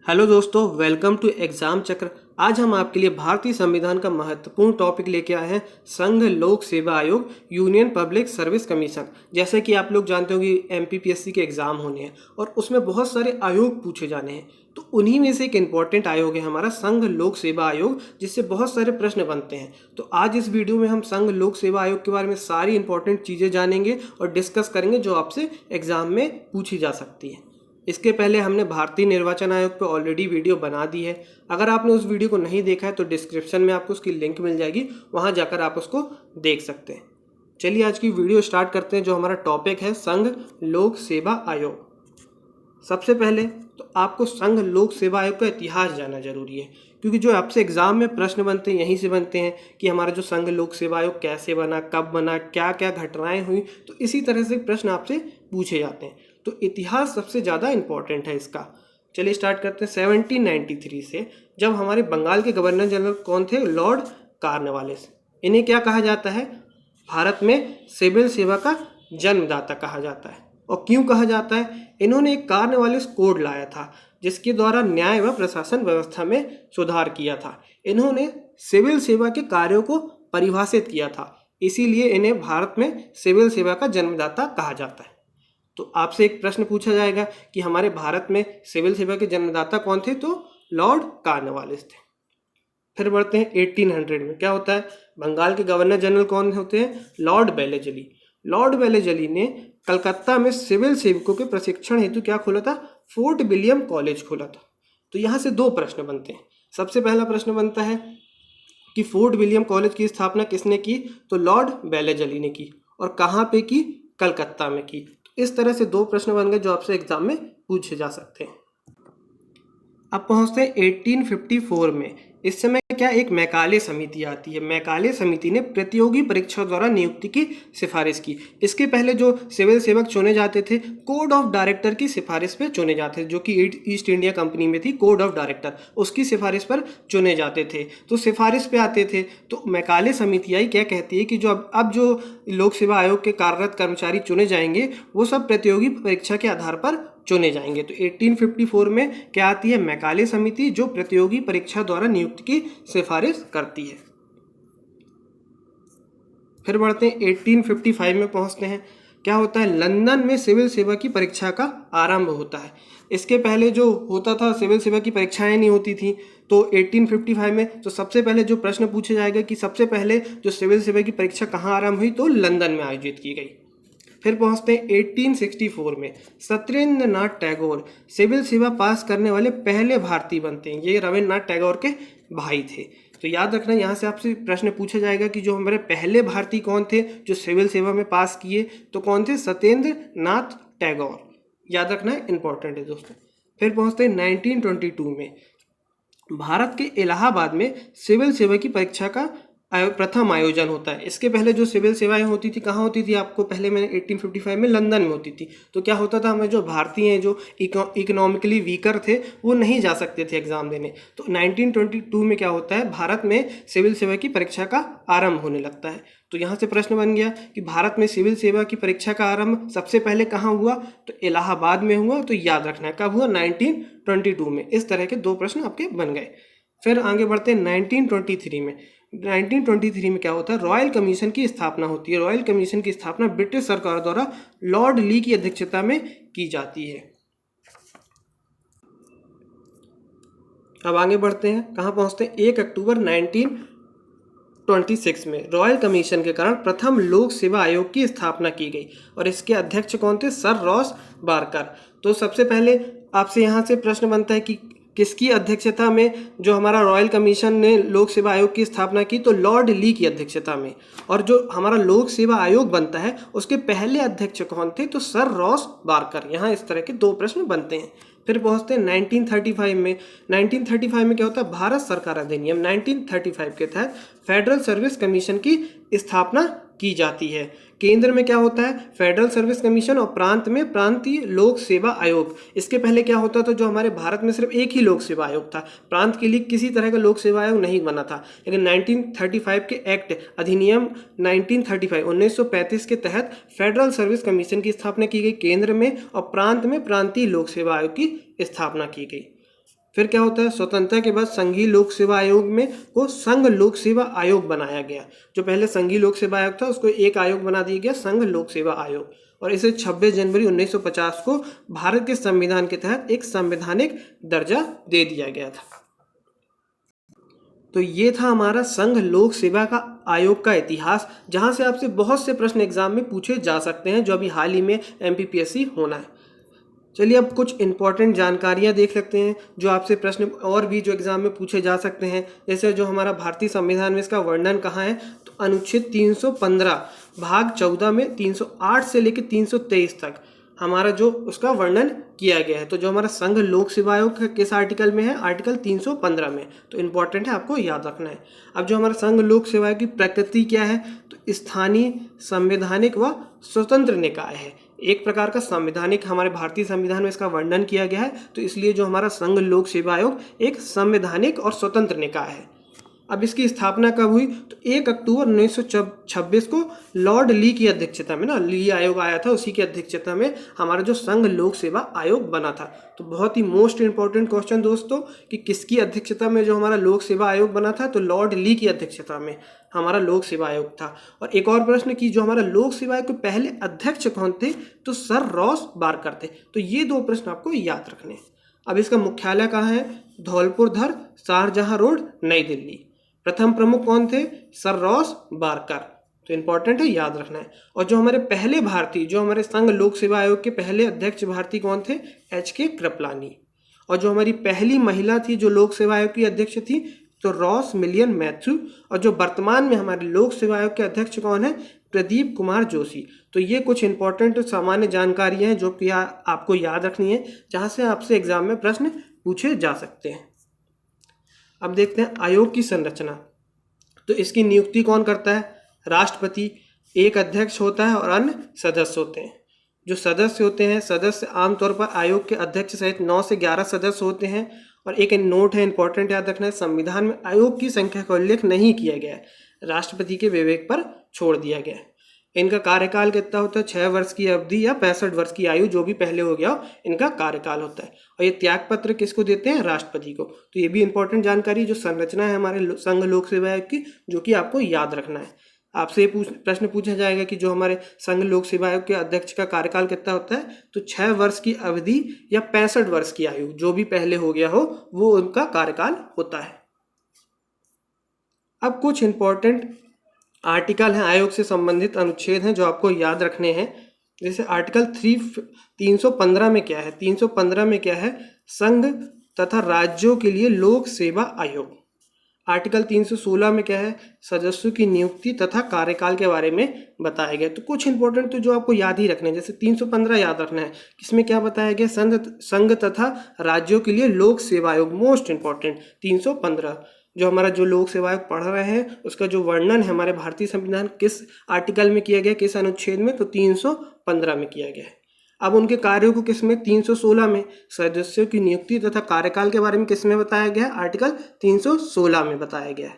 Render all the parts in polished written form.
Hello दोस्तों, welcome to exam चक्र। आज हम आपके लिए भारतीय संविधान का महत्वपूर्ण टॉपिक लेके आए हैं, संघ लोक सेवा आयोग, यूनियन पब्लिक सर्विस कमीशन। जैसे कि आप लोग जानते हो कि एमपीपीएससी के एग्जाम होने हैं और उसमें बहुत सारे आयोग पूछे जाने हैं। तो उन्हीं में से एक इम्पॉर्टेंट आयोग है हमारा संघ लोक सेवा आयोग, जिससे बहुत सारे प्रश्न बनते हैं। तो आज इस वीडियो में हम संघ लोक सेवा आयोग के बारे में सारी इंपॉर्टेंट चीज़ें जानेंगे और डिस्कस करेंगे जो आपसे एग्जाम में पूछी जा सकती है। इसके पहले हमने भारतीय निर्वाचन आयोग पे ऑलरेडी वीडियो बना दी है। अगर आपने उस वीडियो को नहीं देखा है तो डिस्क्रिप्शन में आपको उसकी लिंक मिल जाएगी, वहां जाकर आप उसको देख सकते हैं। चलिए आज की वीडियो स्टार्ट करते हैं। जो हमारा टॉपिक है संघ लोक सेवा आयोग। सबसे पहले तो आपको संघ लोक सेवा आयोग का इतिहास जानना जरूरी है, क्योंकि जो आपसे एग्जाम में प्रश्न बनते हैं यहीं से बनते हैं कि हमारा जो संघ लोक सेवा आयोग कैसे बना, कब बना, क्या क्या घटनाएं हुई। तो इसी तरह से प्रश्न आपसे पूछे जाते हैं। तो इतिहास सबसे ज़्यादा इम्पोर्टेंट है इसका। चलिए स्टार्ट करते हैं 1793 से, जब हमारे बंगाल के गवर्नर जनरल कौन थे? Lord Cornwallis. इन्हें क्या कहा जाता है? भारत में सिविल सेवा का जन्मदाता कहा जाता है। और क्यों कहा जाता है? इन्होंने एक कॉर्नवालिस कोड लाया था जिसके द्वारा न्याय व प्रशासन व्यवस्था में सुधार किया था। इन्होंने सिविल सेवा के कार्यों को परिभाषित किया था, इसीलिए इन्हें भारत में सिविल सेवा का जन्मदाता कहा जाता है। तो आपसे एक प्रश्न पूछा जाएगा कि हमारे भारत में सिविल सेवा के जन्मदाता कौन थे? तो लॉर्ड कॉर्नवालिस थे। फिर बढ़ते हैं 1800 में। क्या होता है? बंगाल के गवर्नर जनरल कौन होते हैं? Lord Wellesley. लॉर्ड वेलेजली ने कलकत्ता में सिविल सेवकों के प्रशिक्षण हेतु क्या खोला था? फोर्ट विलियम कॉलेज खोला था। तो यहाँ से दो प्रश्न बनते हैं। सबसे पहला प्रश्न बनता है कि फोर्ट विलियम कॉलेज की स्थापना किसने की? तो लॉर्ड वेलेजली ने की। और कहाँ पे की? कलकत्ता में की। तो इस तरह से दो प्रश्न बन गए जो आपसे एग्जाम में पूछे जा सकते हैं। अब पहुंचते हैं 1854 में। इस समय क्या एक मैकाले समिति आती है। मैकाले समिति ने प्रतियोगी परीक्षा द्वारा नियुक्ति की सिफारिश की। इसके पहले जो सिविल सेवक चुने जाते थे कोड ऑफ डायरेक्टर की सिफारिश पे चुने जाते थे, जो कि ईस्ट इंडिया कंपनी में थी कोड ऑफ डायरेक्टर, उसकी सिफारिश पर चुने जाते थे। तो सिफारिश पे आते थे। तो मैकाले समिति आई क्या कहती है कि जो अब जो लोक सेवा आयोग के कार्यरत कर्मचारी चुने जाएंगे वो सब प्रतियोगी परीक्षा के आधार पर चुने जाएंगे। तो 1854 में क्या आती है? मैकाले समिति, जो प्रतियोगी परीक्षा द्वारा नियुक्ति की सिफारिश करती है। फिर बढ़ते हैं 1855 में पहुंचते हैं। क्या होता है? लंदन में सिविल सेवा की परीक्षा का आरंभ होता है। इसके पहले जो होता था सिविल सेवा की परीक्षाएं नहीं होती थी। तो 1855 में तो सबसे पहले जो प्रश्न पूछा जाएगा कि सबसे पहले जो सिविल सेवा की परीक्षा कहाँ आरंभ हुई? तो लंदन में आयोजित की गई। फिर पहुंचते हैं 1864 में। सत्येंद्रनाथ टैगोर सिविल सेवा पास करने वाले पहले भारतीय बनते हैं। ये रविन्द्रनाथ टैगोर के भाई थे। तो याद रखना, यहाँ से आपसे प्रश्न पूछा जाएगा कि जो हमारे पहले भारतीय कौन थे जो सिविल सेवा में पास किए? तो कौन थे? सत्येंद्रनाथ टैगोर। याद रखना है, इंपॉर्टेंट है दोस्तों। फिर पहुंचते हैं 1922 में। भारत के इलाहाबाद में सिविल सेवा की परीक्षा का प्रथम आयोजन होता है। इसके पहले जो सिविल सेवाएं होती थी कहाँ होती थी? आपको पहले मैंने 1855 में लंदन में होती थी। तो क्या होता था, हमें जो भारतीय हैं जो इकोनॉमिकली वीकर थे वो नहीं जा सकते थे एग्जाम देने। तो 1922 में क्या होता है? भारत में सिविल सेवा की परीक्षा का आरंभ होने लगता है। तो यहाँ से प्रश्न बन गया कि भारत में सिविल सेवा की परीक्षा का आरंभ सबसे पहले कहाँ हुआ? तो इलाहाबाद में हुआ। तो याद रखना है कब हुआ? 1922 में। इस तरह के दो प्रश्न आपके बन गए। फिर आगे बढ़ते हैं 1923 में। 1923 में क्या होता है? रॉयल कमीशन की स्थापना होती है। रॉयल कमीशन की स्थापना ब्रिटिश सरकार द्वारा लॉर्ड ली की अध्यक्षता में की जाती है। अब आगे बढ़ते हैं, कहाँ पहुंचते हैं? 1 अक्टूबर 1926 में रॉयल कमीशन के कारण प्रथम लोक सेवा आयोग की स्थापना की गई और इसके अध्यक्ष कौन थे? Sir Ross Barker. तो सबसे पहले आपसे यहाँ से प्रश्न बनता है कि किसकी अध्यक्षता में जो हमारा रॉयल कमीशन ने लोक सेवा आयोग की स्थापना की? तो लॉर्ड ली की अध्यक्षता में। और जो हमारा लोक सेवा आयोग बनता है उसके पहले अध्यक्ष कौन थे? तो सर रॉस बारकर। यहाँ इस तरह के दो प्रश्न बनते हैं। फिर पहुंचते हैं 1935 में। 1935 में क्या होता है? भारत सरकार अधिनियम 1935 के तहत फेडरल सर्विस कमीशन की स्थापना की जाती है। केंद्र में क्या होता है? फेडरल सर्विस कमीशन और प्रांत में प्रांतीय लोक सेवा आयोग। इसके पहले क्या होता था? जो हमारे भारत में सिर्फ एक ही लोक सेवा आयोग था, प्रांत के लिए किसी तरह का लोक सेवा आयोग नहीं बना था। लेकिन 1935 के एक्ट अधिनियम 1935 के तहत फेडरल सर्विस कमीशन की स्थापना की गई केंद्र में, और प्रांत में प्रांतीय लोक सेवा आयोग की स्थापना की गई। फिर क्या होता है, स्वतंत्रता के बाद संघीय लोक सेवा आयोग में को संघ लोक सेवा आयोग बनाया गया। जो पहले संघीय लोक सेवा आयोग था उसको एक आयोग बना दिया गया, संघ लोक सेवा आयोग, और इसे 26 जनवरी 1950 को भारत के संविधान के तहत एक संवैधानिक दर्जा दे दिया गया था। तो ये था हमारा संघ लोक सेवा का आयोग का इतिहास, जहाँ से आपसे बहुत से प्रश्न एग्जाम में पूछे जा सकते हैं, जो अभी हाल ही में MPPSC होना है। चलिए अब कुछ इंपॉर्टेंट जानकारियाँ देख सकते हैं जो आपसे प्रश्न और भी जो एग्जाम में पूछे जा सकते हैं। जैसे जो हमारा भारतीय संविधान में इसका वर्णन कहाँ है, तो अनुच्छेद 315 भाग 14 में 308 से लेकर 323 तक हमारा जो उसका वर्णन किया गया है। तो जो हमारा संघ लोक सेवा आयोग किस आर्टिकल में है, आर्टिकल 315 में, तो इम्पॉर्टेंट है, आपको याद रखना है। अब जो हमारा संघ लोक सेवा आयोग की प्रकृति क्या है, तो स्थानीय, संवैधानिक व स्वतंत्र निकाय है। एक प्रकार का संवैधानिक, हमारे भारतीय संविधान में इसका वर्णन किया गया है, तो इसलिए जो हमारा संघ लोक सेवा आयोग एक संवैधानिक और स्वतंत्र निकाय है। अब इसकी स्थापना कब हुई, तो 1 अक्टूबर 1926 को लॉर्ड ली की अध्यक्षता में, ना ली आयोग आया था, उसी की अध्यक्षता में हमारा जो संघ लोक सेवा आयोग बना था। तो बहुत ही मोस्ट इंपॉर्टेंट क्वेश्चन दोस्तों कि किसकी अध्यक्षता में जो हमारा लोक सेवा आयोग बना था, तो लॉर्ड ली की अध्यक्षता में हमारा लोक सेवा आयोग था। और एक और प्रश्न कि जो हमारा लोक सेवा आयोग के पहले अध्यक्ष कौन थे, तो सर रॉस बारकर थे। तो ये 2 प्रश्न आपको याद रखने हैं। अब इसका मुख्यालय कहाँ है, धौलपुर, शाहजहां रोड, नई दिल्ली। प्रथम प्रमुख कौन थे, सर रॉस बारकर। तो इंपॉर्टेंट है, याद रखना है। और जो हमारे पहले भारतीय, जो हमारे संघ लोक सेवा आयोग के पहले अध्यक्ष भारतीय कौन थे, HK कृपलानी। और जो हमारी पहली महिला थी जो लोक सेवा आयोग की अध्यक्ष थी, तो रॉस मिलियन मैथ्यू। और जो वर्तमान में हमारे लोक सेवा आयोग के अध्यक्ष कौन है, प्रदीप कुमार जोशी। तो ये कुछ इंपॉर्टेंट सामान्य जानकारियाँ हैं जो कि आपको याद रखनी है, जहाँ से आपसे एग्जाम में प्रश्न पूछे जा सकते हैं। अब देखते हैं आयोग की संरचना। तो इसकी नियुक्ति कौन करता है, राष्ट्रपति। एक अध्यक्ष होता है और अन्य सदस्य होते हैं। जो सदस्य होते हैं, सदस्य आमतौर पर आयोग के अध्यक्ष सहित 9 से 11 सदस्य होते हैं। और एक नोट है, इंपॉर्टेंट याद रखना है, संविधान में आयोग की संख्या का उल्लेख नहीं किया गया है, राष्ट्रपति के विवेक पर छोड़ दिया गया है। इनका कार्यकाल कितना होता है, 6 वर्ष की अवधि या 65 वर्ष की आयु, जो भी पहले हो गया हो, इनका कार्यकाल होता है। और ये त्याग पत्र किसको देते हैं, राष्ट्रपति को। तो ये भी इंपॉर्टेंट जानकारी, जो संरचना है हमारे संघ लोक सेवा आयोग की, जो कि आपको याद रखना है। आपसे प्रश्न पूछा जाएगा कि जो हमारे संघ लोक सेवा आयोग के अध्यक्ष का कार्यकाल कितना होता है, तो 6 वर्ष की अवधि या 65 वर्ष की आयु, जो भी पहले हो गया हो, वो उनका कार्यकाल होता है। अब कुछ इंपॉर्टेंट आर्टिकल हैं, आयोग से संबंधित अनुच्छेद हैं जो आपको याद रखने हैं। जैसे आर्टिकल 315 में क्या है, 315 में क्या है, संघ तथा राज्यों के लिए लोक सेवा आयोग। आर्टिकल 316 में क्या है, सदस्यों की नियुक्ति तथा कार्यकाल के बारे में बताया गया। तो कुछ इंपॉर्टेंट तो जो आपको याद ही रखने हैं, जैसे 315 याद रखना है, इसमें क्या बताया गया, संघ तथा राज्यों के लिए लोक सेवा आयोग, मोस्ट इंपॉर्टेंट 315। जो हमारा जो लोक सेवा आयोग पढ़ रहे हैं उसका जो वर्णन है हमारे भारतीय संविधान किस आर्टिकल में किया गया, किस अनुच्छेद में, तो 315 में किया गया है। अब उनके कार्यों को किस में, 316 में, सदस्यों की नियुक्ति तथा कार्यकाल के बारे में किस में बताया गया है, आर्टिकल 316 में बताया गया है।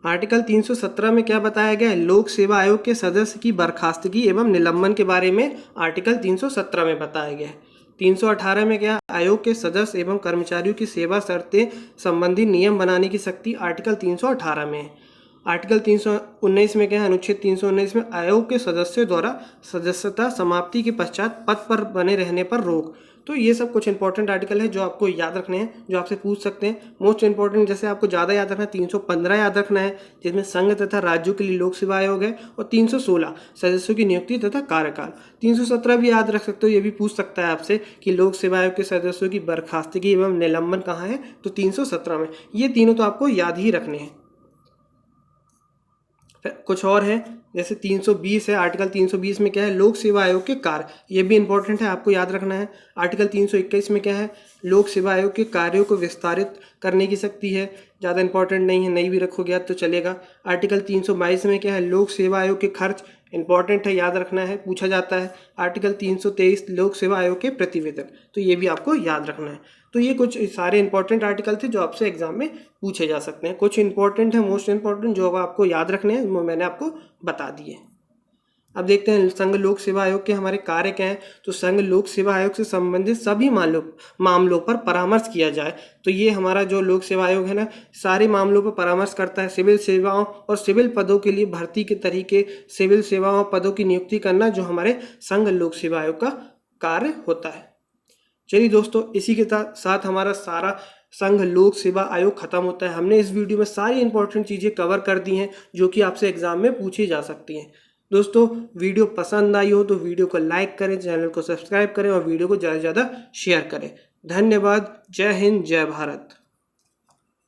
आर्टिकल 317 में क्या बताया गया है, लोक सेवा आयोग के सदस्य की बर्खास्तगी एवं निलंबन के बारे में आर्टिकल 317 में बताया गया है। 318 में क्या, आयोग के सदस्य एवं कर्मचारियों की सेवा शर्तें संबंधी नियम बनाने की शक्ति आर्टिकल 318 में है। आर्टिकल 319 में क्या है, अनुच्छेद 319 में आयोग के सदस्यों द्वारा सदस्यता समाप्ति के पश्चात पद पर बने रहने पर रोक। तो ये सब कुछ इंपॉर्टेंट आर्टिकल है जो आपको याद रखने हैं, जो आपसे पूछ सकते हैं। मोस्ट इंपॉर्टेंट जैसे आपको ज़्यादा याद रखना है, 315 याद रखना है, जिसमें संघ तथा राज्यों के लिए लोक सेवा आयोग है, और 316 सदस्यों की नियुक्ति तथा कार्यकाल। 317 भी याद रख सकते हो, ये भी पूछ सकता है आपसे कि लोक सेवा आयोग के सदस्यों की बर्खास्तगी एवं निलंबन कहाँ है, तो 317 में। ये तीनों तो आपको याद ही रखने हैं। कुछ और है, जैसे 320 है, आर्टिकल 320 में क्या है, लोक सेवा आयोग के कार्य, ये भी इंपॉर्टेंट है, आपको याद रखना है। आर्टिकल 321 में क्या है, लोक सेवा आयोग के कार्यों को विस्तारित करने की शक्ति है, ज़्यादा इंपॉर्टेंट नहीं है, नहीं भी रखोगे याद तो चलेगा। आर्टिकल 322 में क्या है, लोक सेवा आयोग के खर्च, इंपॉर्टेंट है, याद रखना है, पूछा जाता है। आर्टिकल 323 लोक सेवा आयोग के प्रतिवेदन, तो ये भी आपको याद रखना है। तो ये कुछ सारे इंपॉर्टेंट आर्टिकल थे जो आपसे एग्जाम में पूछे जा सकते हैं। कुछ इंपॉर्टेंट है, मोस्ट इंपॉर्टेंट, जो अब आपको याद रखने हैं, वो मैंने आपको बता दिए। अब देखते हैं संघ लोक सेवा आयोग के हमारे कार्य क्या हैं। तो संघ लोक सेवा आयोग से संबंधित सभी मामलों पर परामर्श किया जाए। तो ये हमारा जो लोक सेवा आयोग है ना, सारे मामलों पर परामर्श करता है। सिविल सेवाओं और सिविल पदों के लिए भर्ती के तरीके, सिविल सेवाओं पदों की नियुक्ति करना जो हमारे संघ लोक सेवा आयोग का कार्य होता है। चलिए दोस्तों, इसी के साथ हमारा सारा संघ लोक सेवा आयोग खत्म होता है। हमने इस वीडियो में सारी इंपॉर्टेंट चीज़ें कवर कर दी हैं जो कि आपसे एग्जाम में पूछी जा सकती हैं। दोस्तों, वीडियो पसंद आई हो तो वीडियो को लाइक करें, चैनल को सब्सक्राइब करें और वीडियो को ज़्यादा से ज़्यादा शेयर करें। धन्यवाद। जय हिंद, जय भारत।